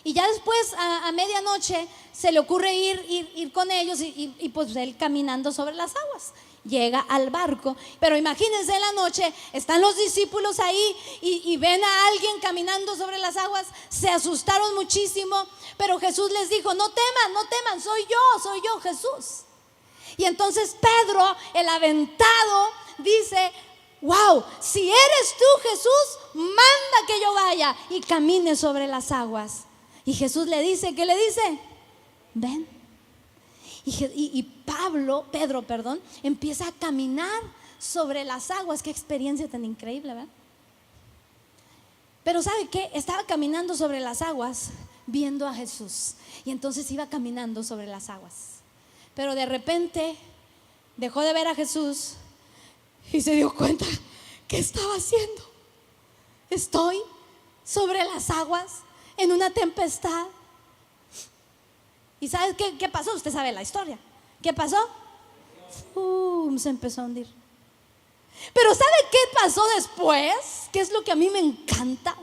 Y ya después a medianoche se le ocurre ir con ellos, y pues él caminando sobre las aguas. Llega al barco, pero imagínense, en la noche están los discípulos ahí y ven a alguien caminando sobre las aguas. Se asustaron muchísimo, pero Jesús les dijo: no teman, soy yo, Jesús. Y entonces Pedro, el aventado, dice: wow, si eres tú, Jesús, manda que yo vaya y camine sobre las aguas. Y Jesús le dice, ¿qué le dice? Ven. Y Pedro, empieza a caminar sobre las aguas. Qué experiencia tan increíble, ¿verdad? Pero ¿sabe qué? Estaba caminando sobre las aguas viendo a Jesús, y entonces iba caminando sobre las aguas. Pero de repente dejó de ver a Jesús y se dio cuenta que estaba haciendo. Estoy sobre las aguas en una tempestad. ¿Y sabes qué pasó? Usted sabe la historia. ¿Qué pasó? Se empezó a hundir. Pero ¿sabe qué pasó después? ¿Qué es lo que a mí me encanta?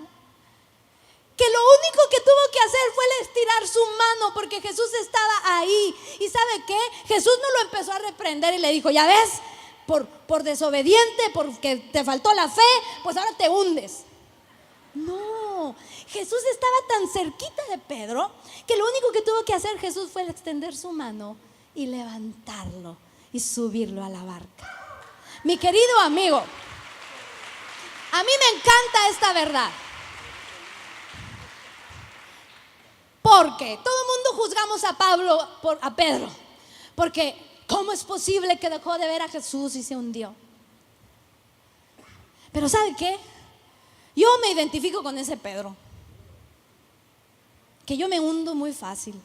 Que lo único que tuvo que hacer fue el estirar su mano, porque Jesús estaba ahí. ¿Y sabe qué? Jesús no lo empezó a reprender y le dijo: ya ves, por desobediente, porque te faltó la fe, pues ahora te hundes. No, Jesús estaba tan cerquita de Pedro que lo único que tuvo que hacer Jesús fue extender su mano y levantarlo y subirlo a la barca. Mi querido amigo, a mí me encanta esta verdad, porque todo el mundo juzgamos a Pedro, porque ¿cómo es posible que dejó de ver a Jesús y se hundió? Pero ¿sabe qué? Yo me identifico con ese Pedro, que yo me hundo muy fácil.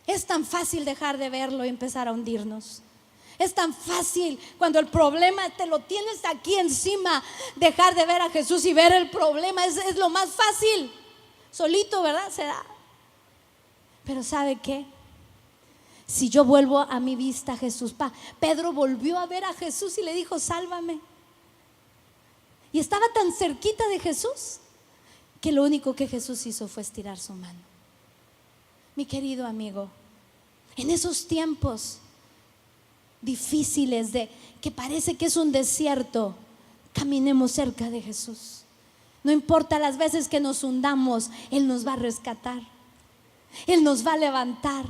Es tan fácil dejar de verlo y empezar a hundirnos. Es tan fácil cuando el problema te lo tienes aquí encima, dejar de ver a Jesús y ver el problema. Es lo más fácil. Solito, ¿verdad? Se da. Pero ¿sabe qué? Si yo vuelvo a mi vista a Jesús, Pedro volvió a ver a Jesús y le dijo: sálvame. Y estaba tan cerquita de Jesús que lo único que Jesús hizo fue estirar su mano. Mi querido amigo, en esos tiempos difíciles de que parece que es un desierto, caminemos cerca de Jesús. No importa las veces que nos hundamos, Él nos va a rescatar, Él nos va a levantar.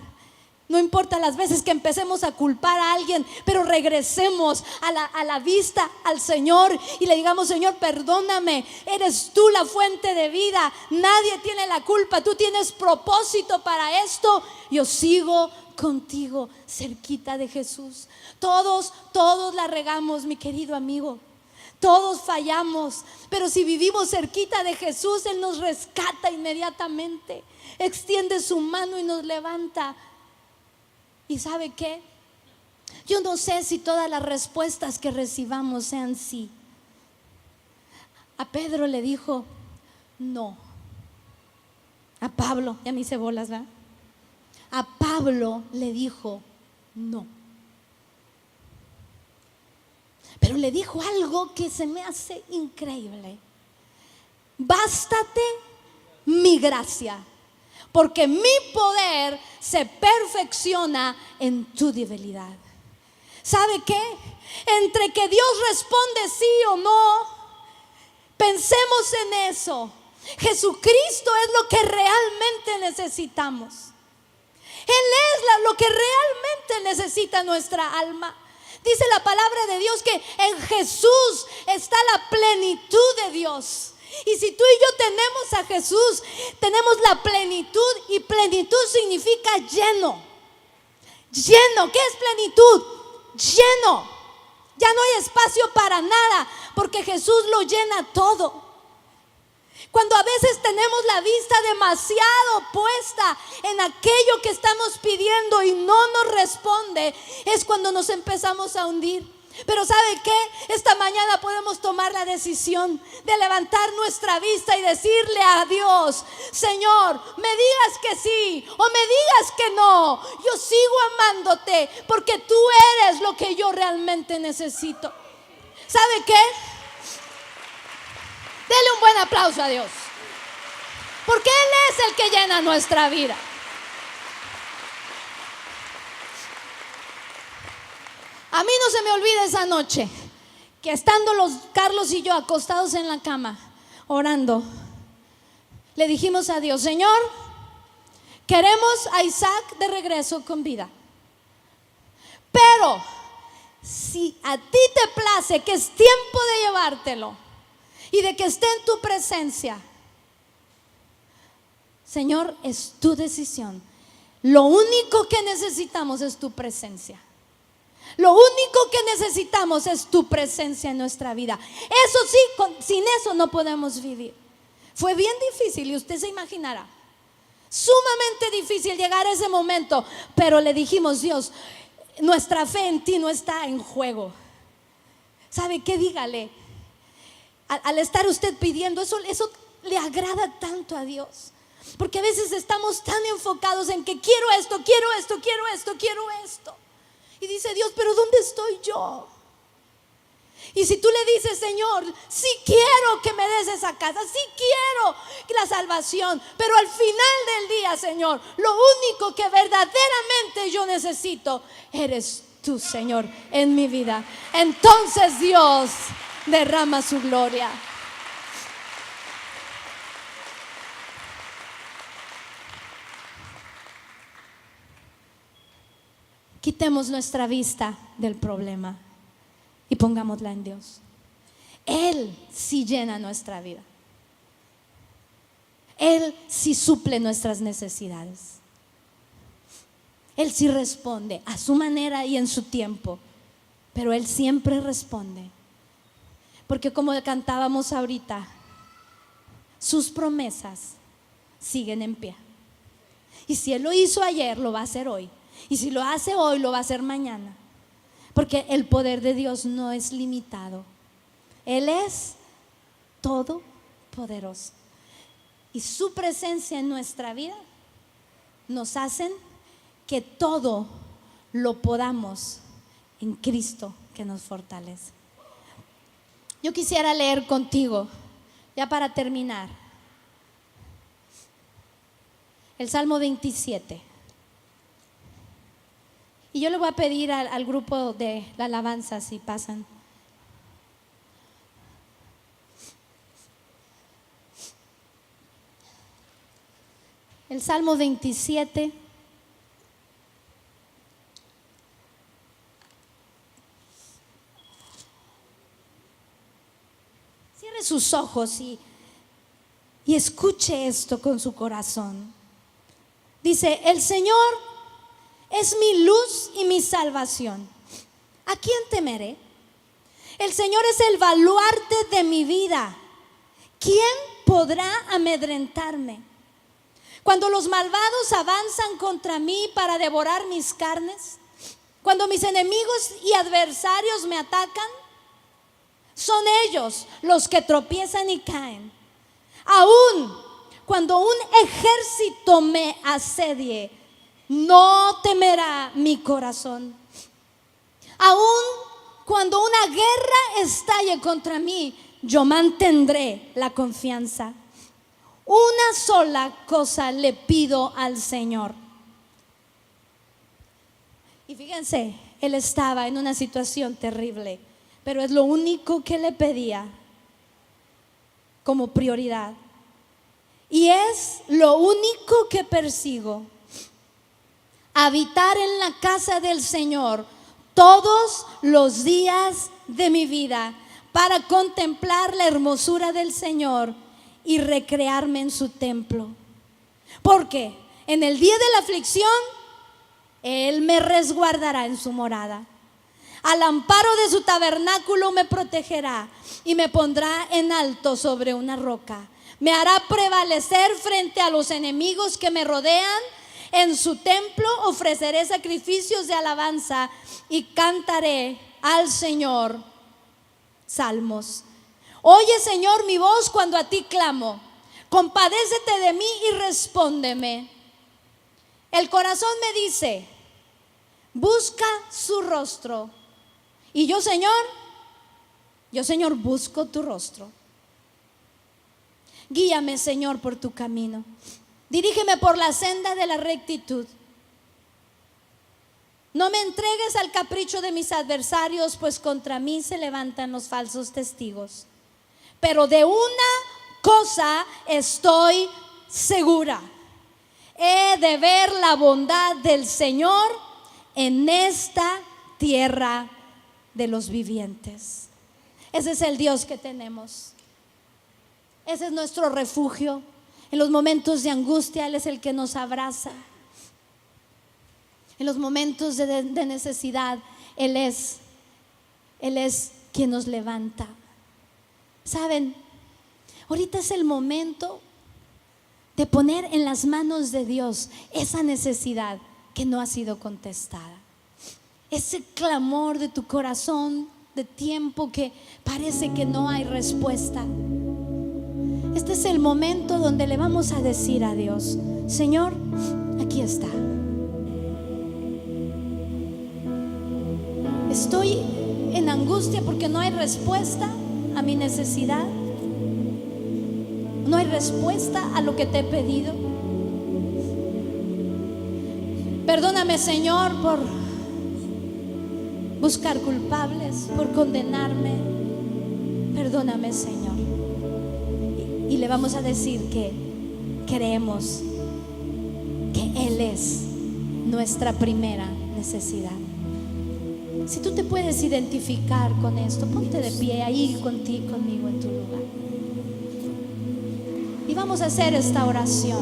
No importa las veces que empecemos a culpar a alguien, pero regresemos a la vista al Señor y le digamos: Señor, perdóname, eres tú la fuente de vida, nadie tiene la culpa, tú tienes propósito para esto. Yo sigo contigo, cerquita de Jesús. Todos la regamos, mi querido amigo. Todos fallamos, pero si vivimos cerquita de Jesús, Él nos rescata inmediatamente, extiende su mano y nos levanta. ¿Y sabe qué? Yo no sé si todas las respuestas que recibamos sean sí. A Pedro le dijo no. A Pablo, ya me hice bolas, ¿verdad? A Pablo le dijo no. Pero le dijo algo que se me hace increíble: bástate mi gracia, porque mi poder se perfecciona en tu debilidad. ¿Sabe qué? Entre que Dios responde sí o no, pensemos en eso. Jesucristo es lo que realmente necesitamos. Él es lo que realmente necesita nuestra alma. Dice la palabra de Dios que en Jesús está la plenitud de Dios. Y si tú y yo tenemos a Jesús, tenemos la plenitud, y plenitud significa lleno. Lleno, ¿qué es plenitud? Lleno. Ya no hay espacio para nada, porque Jesús lo llena todo. Cuando a veces tenemos la vista demasiado puesta en aquello que estamos pidiendo y no nos responde, es cuando nos empezamos a hundir. Pero ¿sabe qué? Esta mañana podemos tomar la decisión de levantar nuestra vista y decirle a Dios: Señor, me digas que sí o me digas que no, yo sigo amándote, porque tú eres lo que yo realmente necesito. ¿Sabe qué? Dele un buen aplauso a Dios, porque Él es el que llena nuestra vida. A mí no se me olvida esa noche que, estando Carlos y yo acostados en la cama orando, le dijimos a Dios: Señor, queremos a Isaac de regreso con vida, pero si a ti te place que es tiempo de llevártelo y de que esté en tu presencia, Señor, es tu decisión. Lo único que necesitamos es tu presencia. Lo único que necesitamos es tu presencia en nuestra vida. Eso sí, sin eso no podemos vivir. Fue bien difícil, y usted se imaginará, sumamente difícil llegar a ese momento. Pero le dijimos: Dios, nuestra fe en ti no está en juego. ¿Sabe qué? Dígale, al estar usted pidiendo eso le agrada tanto a Dios. Porque a veces estamos tan enfocados en que quiero esto, quiero esto, quiero esto, quiero esto. Y dice Dios: pero ¿dónde estoy yo? Y si tú le dices: Señor, sí quiero que me des esa casa, sí quiero la salvación, pero al final del día, Señor, lo único que verdaderamente yo necesito eres tú, Señor, en mi vida. Entonces Dios derrama su gloria. Quitemos nuestra vista del problema y pongámosla en Dios. Él sí llena nuestra vida. Él sí suple nuestras necesidades. Él sí responde a su manera y en su tiempo, pero Él siempre responde. Porque como cantábamos ahorita, sus promesas siguen en pie. Y si Él lo hizo ayer, lo va a hacer hoy. Y si lo hace hoy, lo va a hacer mañana. Porque el poder de Dios no es limitado. Él es todopoderoso. Y su presencia en nuestra vida nos hacen que todo lo podamos en Cristo que nos fortalece. Yo quisiera leer contigo, ya para terminar, el Salmo 27. Y yo le voy a pedir al grupo de la alabanza si pasan. El Salmo 27. Cierre sus ojos y escuche esto con su corazón. Dice: el Señor es mi luz y mi salvación. ¿A quién temeré? El Señor es el baluarte de mi vida. ¿Quién podrá amedrentarme? Cuando los malvados avanzan contra mí para devorar mis carnes, cuando mis enemigos y adversarios me atacan, son ellos los que tropiezan y caen. Aún cuando un ejército me asedie, no temerá mi corazón. Aún cuando una guerra estalle contra mí, yo mantendré la confianza. Una sola cosa le pido al Señor. Y fíjense, él estaba en una situación terrible, pero es lo único que le pedía como prioridad. Y es lo único que persigo: habitar en la casa del Señor todos los días de mi vida, para contemplar la hermosura del Señor y recrearme en su templo. Porque en el día de la aflicción Él me resguardará en su morada. Al amparo de su tabernáculo me protegerá y me pondrá en alto sobre una roca. Me hará prevalecer frente a los enemigos que me rodean. En su templo ofreceré sacrificios de alabanza y cantaré al Señor salmos. Oye, Señor, mi voz cuando a ti clamo. Compadécete de mí y respóndeme. El corazón me dice: busca su rostro. Y yo, Señor, busco tu rostro. Guíame, Señor, por tu camino. Dirígeme por la senda de la rectitud. No me entregues al capricho de mis adversarios, pues contra mí se levantan los falsos testigos. Pero de una cosa estoy segura: he de ver la bondad del Señor en esta tierra de los vivientes. Ese es el Dios que tenemos. Ese es nuestro refugio. En los momentos de angustia Él es el que nos abraza. En los momentos de necesidad Él es quien nos levanta. ¿Saben? Ahorita es el momento de poner en las manos de Dios esa necesidad que no ha sido contestada. Ese clamor de tu corazón de tiempo que parece que no hay respuesta. Este es el momento donde le vamos a decir a Dios: Señor, aquí en angustia porque no hay respuesta a mi necesidad, no hay respuesta a lo que te he pedido. Perdóname, Señor, por buscar culpables, por condenarme. Perdóname, Señor. Y le vamos a decir que creemos que Él es nuestra primera necesidad. Si tú te puedes identificar con esto, ponte de pie ahí conmigo en tu lugar. Y vamos a hacer esta oración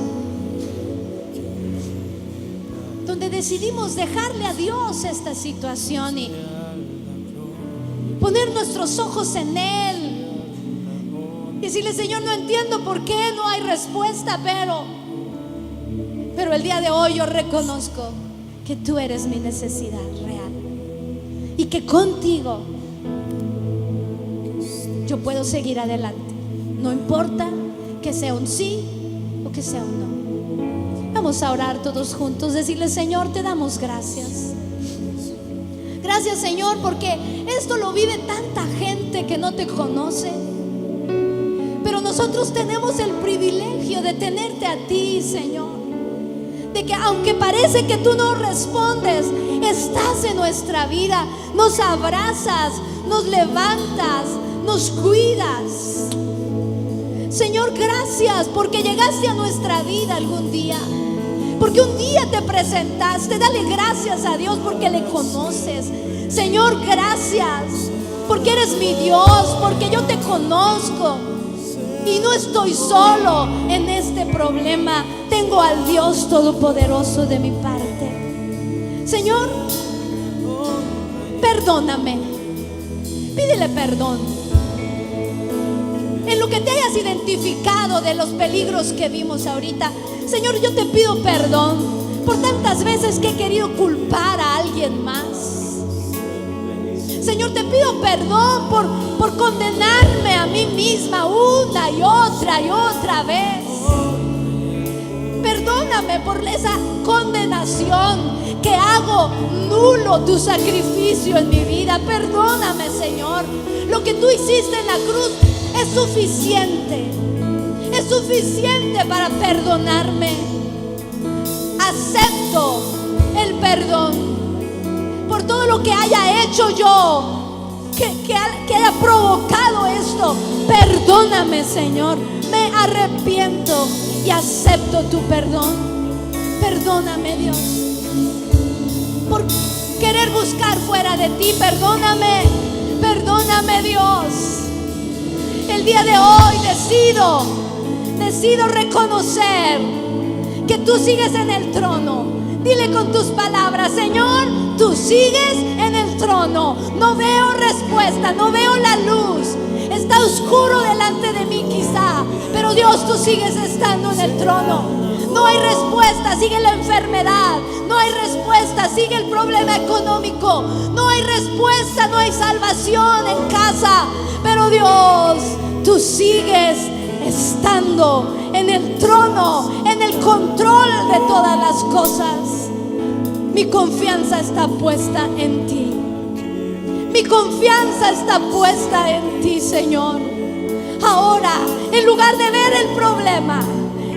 donde decidimos dejarle a Dios esta situación y poner nuestros ojos en Él. Y decirle: Señor, no entiendo por qué no hay respuesta, pero el día de hoy yo reconozco que tú eres mi necesidad real y que contigo yo puedo seguir adelante, no importa que sea un sí o que sea un no. Vamos a orar todos juntos, decirle: Señor, te damos gracias. Gracias, Señor, porque esto lo vive tanta gente que no te conoce, pero nosotros tenemos el privilegio de tenerte a ti, Señor. De que aunque parece que tú no respondes, estás en nuestra vida, nos abrazas, nos levantas, nos cuidas. Señor, gracias porque llegaste a nuestra vida algún día, porque un día te presentaste. Dale gracias a Dios porque le conoces. Señor, gracias porque eres mi Dios, porque yo te conozco y no estoy solo en este problema. Tengo al Dios Todopoderoso de mi parte. Señor, perdóname. Pídele perdón en lo que te hayas identificado de los peligros que vimos ahorita. Señor, yo te pido perdón por tantas veces que he querido culpar a alguien más. Señor, te pido perdón por condenarme a mí misma una y otra vez. Perdóname por esa condenación que hago nulo tu sacrificio en mi vida. Perdóname, Señor. Lo que tú hiciste en la cruz es suficiente. Es suficiente para perdonarme. Acepto el perdón por todo lo que haya hecho yo, que haya provocado esto. Perdóname, Señor. Me arrepiento y acepto tu perdón. Perdóname, Dios, por querer buscar fuera de ti. Perdóname, perdóname, Dios. El día de hoy decido reconocer que tú sigues en el trono. Dile con tus palabras: Señor, tú sigues en el trono. No veo respuesta, no veo la luz. Está oscuro delante de mí quizá, pero Dios, tú sigues estando en el trono. No hay respuesta, sigue la enfermedad. No hay respuesta, sigue el problema económico. No hay respuesta, no hay salvación en casa. Pero Dios, tú sigues estando en el trono, en el control de todas las cosas. Mi confianza está puesta en ti. Mi confianza está puesta en ti, Señor. Ahora, en lugar de ver el problema,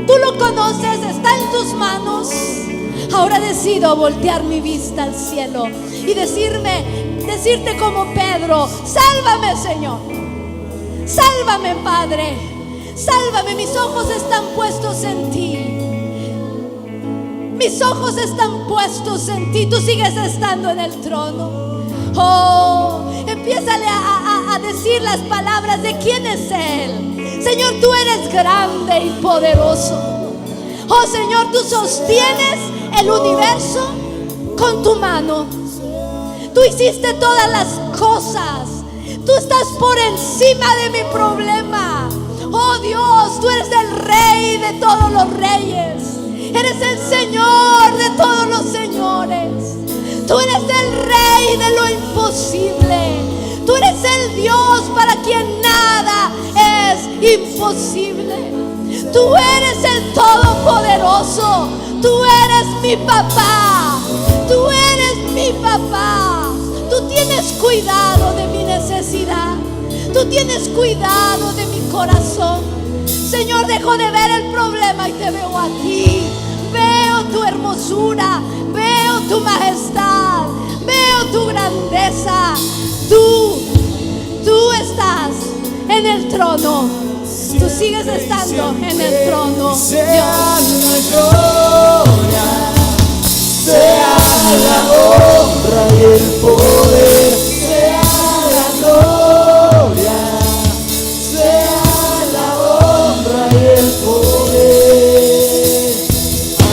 tú lo conoces, está en tus manos. Ahora decido voltear mi vista al cielo y decirte como Pedro: sálvame, Señor. Sálvame, Padre. Sálvame, mis ojos están puestos en ti. Mis ojos están puestos en ti. Tú sigues estando en el trono. Oh, empiézale a decir las palabras de quién es Él. Señor, tú eres grande y poderoso. Oh, Señor, tú sostienes el universo con tu mano. Tú hiciste todas las cosas. Tú estás por encima de mi problema. Oh Dios, tú eres el Rey de todos los reyes. Eres el Señor de todos los señores. Tú eres el Rey de lo imposible. Tú eres el Dios para quien nada es imposible. Tú eres el Todopoderoso. Tú eres mi papá. Tú eres mi papá. Tú tienes cuidado de mi necesidad. Tú tienes cuidado de mi corazón. Señor, dejo de ver el problema y te veo a ti. Veo tu hermosura, veo tu majestad, veo tu grandeza. Tú estás en el trono. Tú sigues estando en el trono. Sea la gloria, sea la honra y el poder, sea la gloria, sea la honra y el poder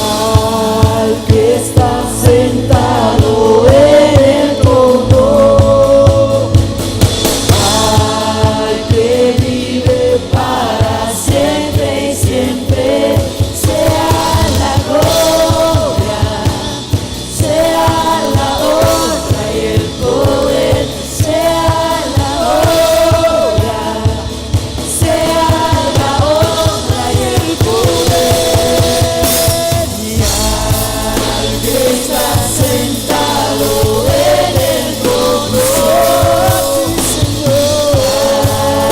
al que está sentado en el trono, al que vive para siempre y siempre. Sea la gloria, sea la honra y el poder, sea la gloria, sea la honra y el poder. Y al que está sentado en el trono,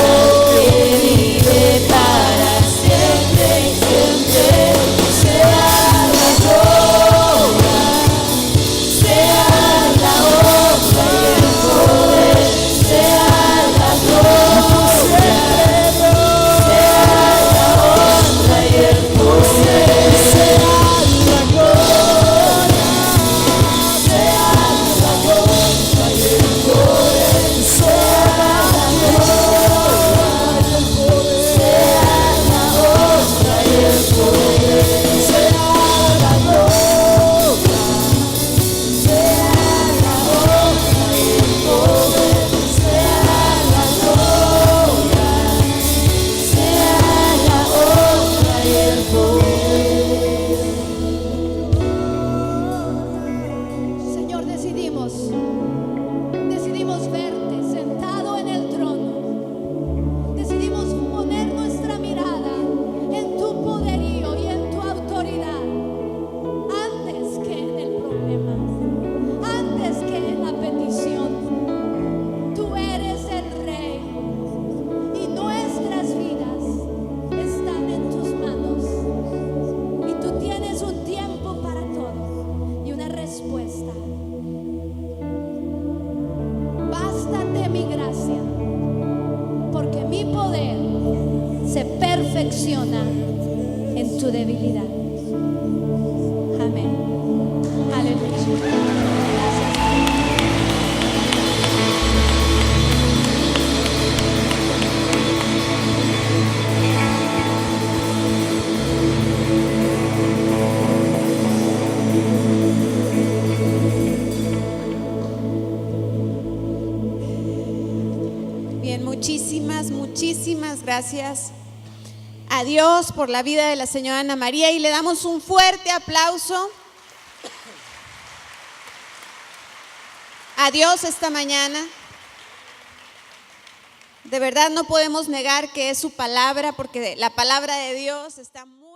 al que vive para siempre y siempre, sea la gloria, sea la honra y el poder, sea la gloria, sea la honra y el poder, sea la gloria, sea la honra y el poder, sea la gloria, sea la honra y el poder, sea la gloria, sea la honra y el poder, sea la gloria, sea la honra y el poder. Señor, decidimos verte sentado en el trono. Decidimos poner nuestra mirada en tu poderío y en tu autoridad, antes que en el problema, antes que en la petición. Tú eres el Rey y nuestras vidas están en tus manos. Y tú tienes un tiempo para todo y una respuesta. Bástate mi gracia, porque mi poder se perfecciona en tu debilidad. Amén. Aleluya. Gracias. Bien, muchísimas gracias a Dios por la vida de la señora Ana María y le damos un fuerte aplauso a Dios esta mañana. De verdad no podemos negar que es su palabra, porque la palabra de Dios está muy